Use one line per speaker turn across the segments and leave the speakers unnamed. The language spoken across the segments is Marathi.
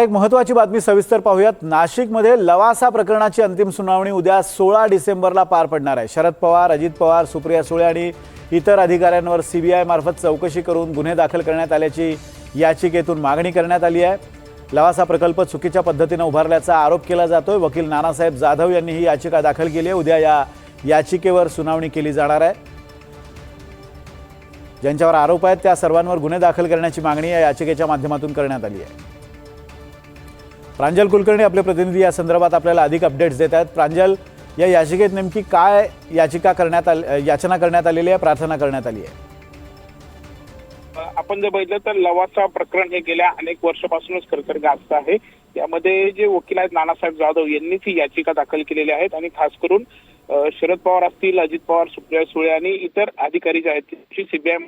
एक महत्त्वाची बातमी सविस्तर पाहूयात। नाशिकमध्ये लवासा प्रकरणाची अंतिम सुनावणी उद्या 16 डिसेंबरला पार पडणार आहे। शरद पवार, अजित पवार, सुप्रिया सुळे आणि इतर अधिकाऱ्यांवर सीबीआय मार्फत चौकशी करून गुन्हे दाखल करण्यात आल्याची याचिकेतून मागणी करण्यात आली आहे। लवासा प्रकल्प चुकीच्या पद्धतीने उभारल्याचा आरोप केला जातोय। वकील नानासाहेब जाधव यांनी ही याचिका दाखल केली आहे। उद्या या याचिकेवर सुनावणी केली जाणार आहे। ज्यांच्यावर आरोप आहेत त्या सर्वांवर गुन्हे दाखल करण्याची मागणी या याचिकेच्या माध्यमातून करण्यात आली आहे। प्रांजल कुलकर्णी आपले प्रतिनिधी या संदर्भात आपल्याला अधिक अपडेट्स देत आहेत। प्रांजल, या याचिकेत नेमकी काय याचना करण्यात आलेली आहे, प्रार्थना करण्यात आली आहे?
आपण जर बघितलं तर लवासा प्रकरण हे गेल्या अनेक वर्षापासूनच खरतर गाजत आहे। यामध्ये जे वकील आहेत नानासाहेब जाधव यांनीच ही याचिका दाखल केलेली आहेत आणि खास करून शरद पवार असतील, अजित पवार, सुप्रिया सुळे आणि इतर अधिकारी जे आहेत त्यांची सीबीआय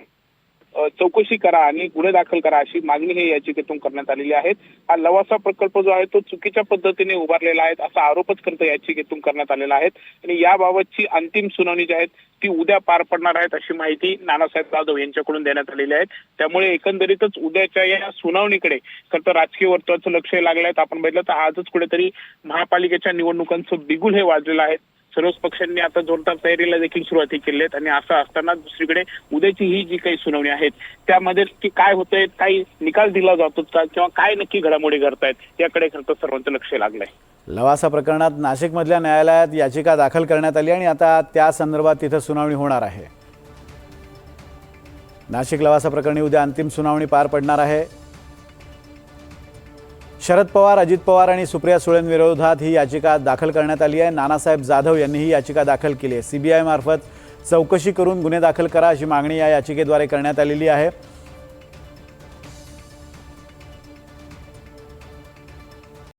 चौकशी करा आणि गुन्हे दाखल करा अशी मागणी हे याचिकेतून करण्यात आलेली आहे। हा लवासा प्रकल्प जो आहे तो चुकीच्या पद्धतीने उभारलेला आहे असा आरोपच खरतर याचिकेतून करण्यात आलेला आहे आणि याबाबतची अंतिम सुनावणी जी आहे ती उद्या पार पडणार आहे अशी माहिती नानासाहेब जाधव यांच्याकडून देण्यात आलेली आहे। त्यामुळे एकंदरीतच उद्याच्या या सुनावणीकडे खरतर राजकीय वर्तुळाचं लक्ष लागलं आहे। आपण बघितलं तर आजच कुठेतरी महापालिकेच्या निवडणुकांचं बिगुल हे वाजलेलं आहे। सर्वच पक्षांनी आता जोरदार तयारीला देखील सुरुवात केली आहे आणि असं असताना दुसरीकडे उद्याची ही जी काही सुनावणी आहेत त्यामध्ये की काय होतंय, काही निकाल दिला जातो का किंवा काय नक्की घडामोडी घडतायत याकडे खरतर सर्वांचं लक्ष लागलंय।
लवासा प्रकरणात नाशिकमधल्या न्यायालयात याचिका दाखल करण्यात आली आणि आता त्या संदर्भात तिथे सुनावणी होणार आहे। नाशिक लवासा प्रकरणी उद्या अंतिम सुनावणी पार पडणार आहे। शरद पवार, अजित पवार आणि सुप्रिया सुळेंविरोधात ही याचिका दाखल करण्यात आली आहे। नानासाहेब जाधव यांनी ही याचिका दाखल केली आहे। सीबीआय मार्फत चौकशी करून गुन्हे दाखल करा अशी मागणी या याचिकेद्वारे करण्यात आलेली आहे।